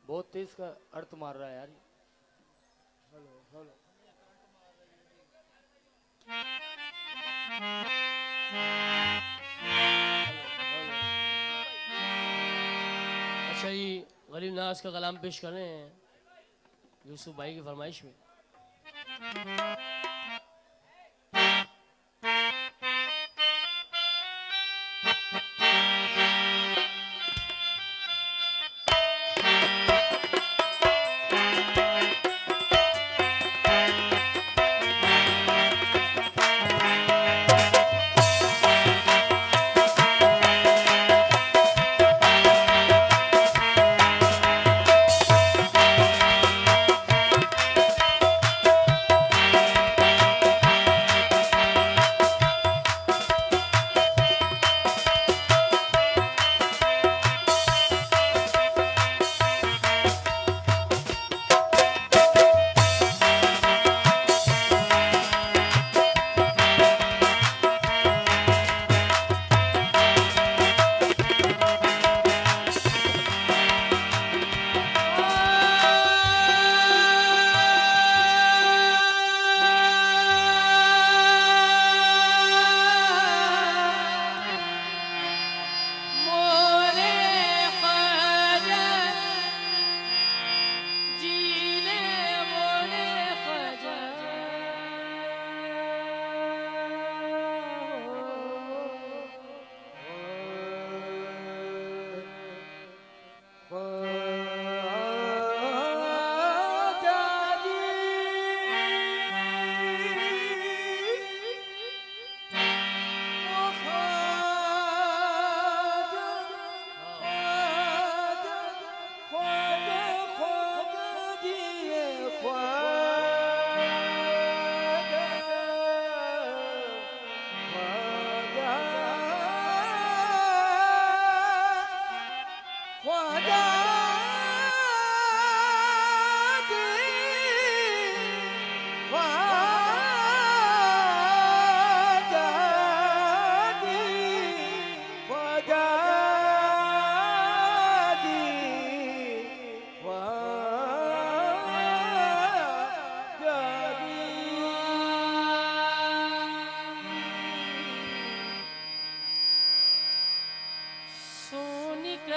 बहुत तेज का अर्थ मार रहा है यार। Hello hello. अच्छा जी, गरीब नाज का कलाम पेश कर रहे हैं यूसुफ भाई की फरमाइश में।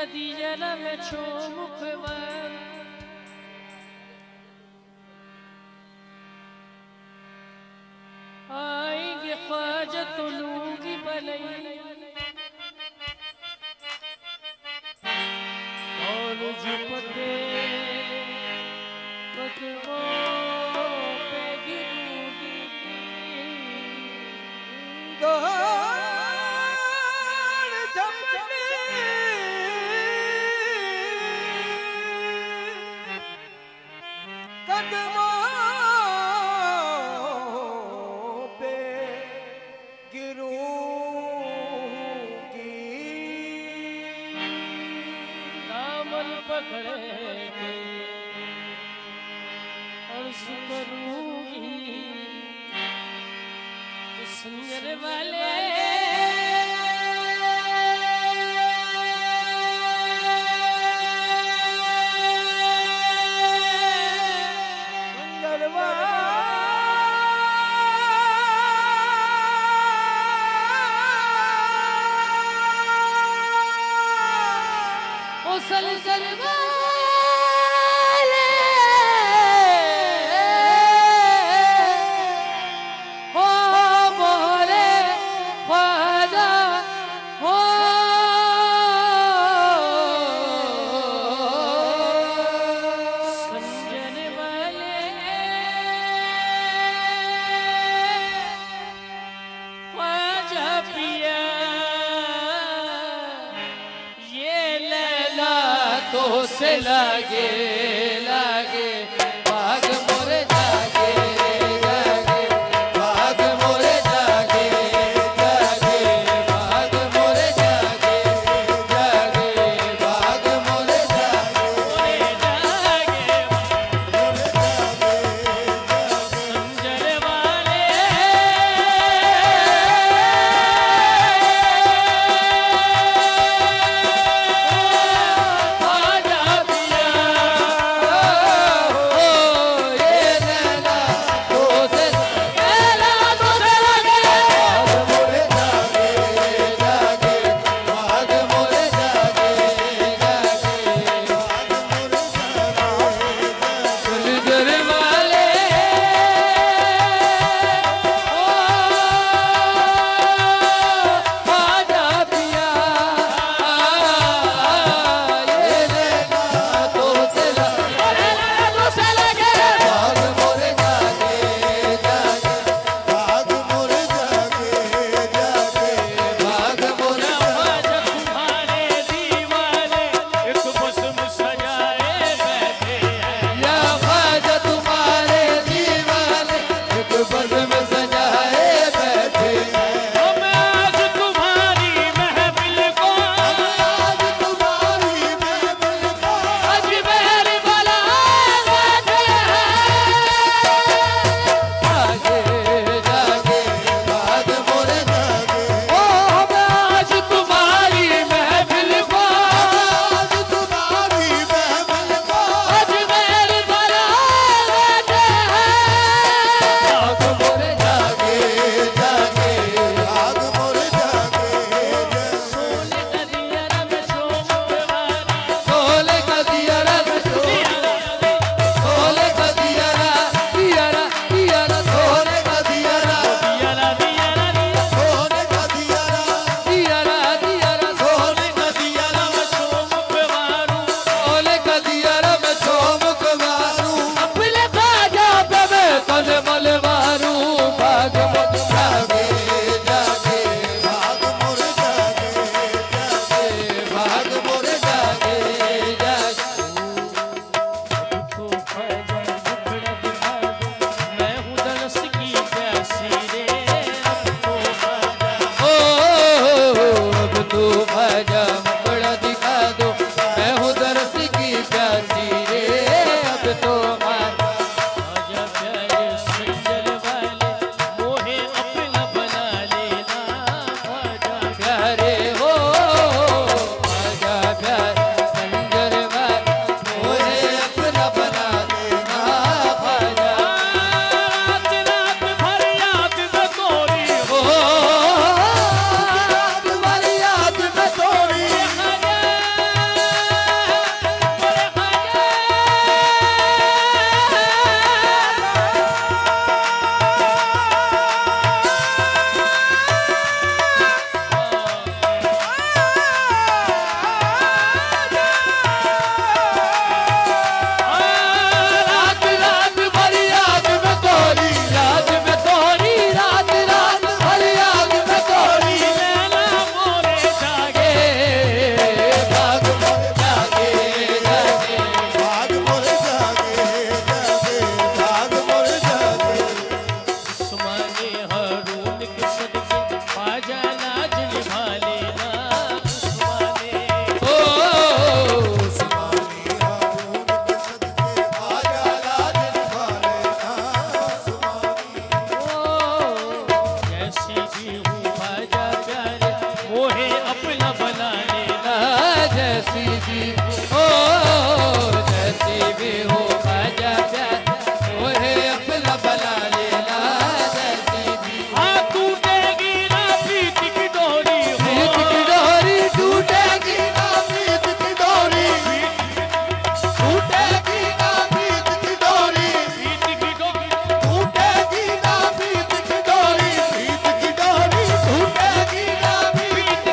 दिजला में छो मुखवर आएंगे ख्वाजा तो लूंगी भलई और झुपते कदमों पे गिरूंगी पकड़ेंगे और करूंगी तो सुंदर वाले तो से लागे लागे भाग मोरे जागे जागे भाग मोरे जागे जागे भाग मोरे जागे जागे भाग मोरे जागे जागे संजर भी हूँ ख्वाजा प्यारे मोहे अपना बना लेना। जैसी भी हो जैसी भी हो ख्वाजा प्यार मोहे अपना बना लेना। जैसी भी हाँ टूटेगी ना प्रीत की डोरी हो, प्रीत की डोरी टूटेगी ना प्रीत की डोरी टूटेगी ना प्रीत की डोरी प्रीत की डोरी टूटेगी ना प्रीत की डोरी प्रीत की डोरी टूटेगी ना प्रीत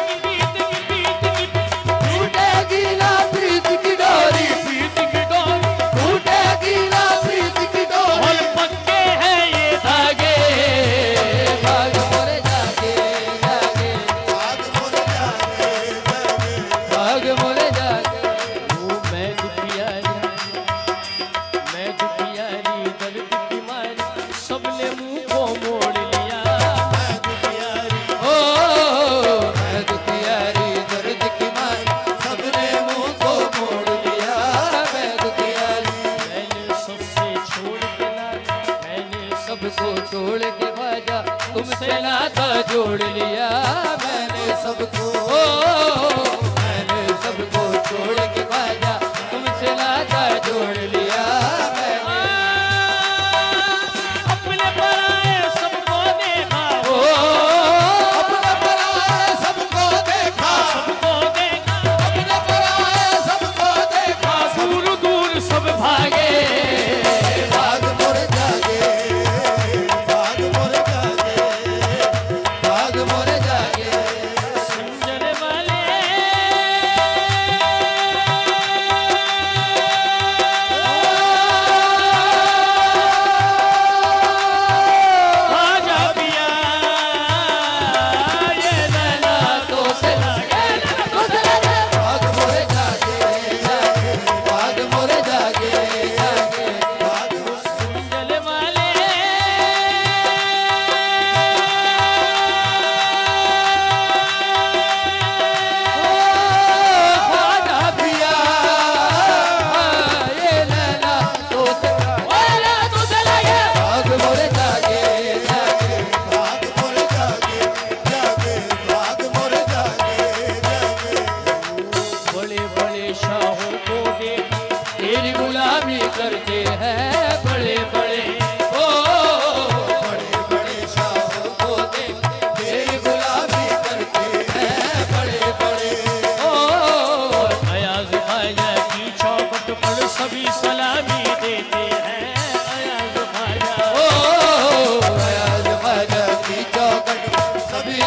टूटेगी ना प्रीत की डोरी प्रीत की डोरी टूटेगी ना प्रीत की डोरी। और पक्के हैं ये धागे भाग मोरे जागे जागे भाग मोरे जागे। मैं दुखियारी दर्द की मारी सबने मुंह को मोड़ लिया। ओ मैं दुखियारी दर्द की मारी सबने मुंह को मोड़ लिया। मैं दुखियारी मैंने सबसे छोड़ के लाया, मैंने सबको छोड़ के ख्वाजा तुमसे नाता जोड़ लिया। मैंने सबको मैंने सबको छोड़ के ख्वाजा तुमसे नाता जोड़ लिया। मैंने अपने पराए सबको देखा ओ अपने पराए सबको देखा सबको देखा अपने पराए सबको देखा। दूर दूर सब भागे भाग मोरे जागे भाग मोरे जागे भाग मोरे जागे। समझने वाले आजा पिया ये नैना तो से लगे भाग मोरे जागे जागे भाग मोरे जागे जागे भाग समझने वाले ख्वाजा पिया ये नैना तो से लगे भाग मोरे जागे जागे भाग मोरे जागे जागे भाग मोरे जागे जागे। बड़े बड़े शाहों को देखा तेरी गुलामी करते हैं बड़े बड़े ओ बड़े बड़े शाहों को देख तेरी गुलामी करते हैं बड़े बड़े ओ अयाज ख्वाजा की चौखट पर सभी सलामी देते हैं। अयाज ख्वाजा ओ अयाज ख्वाजा की चौखट सभी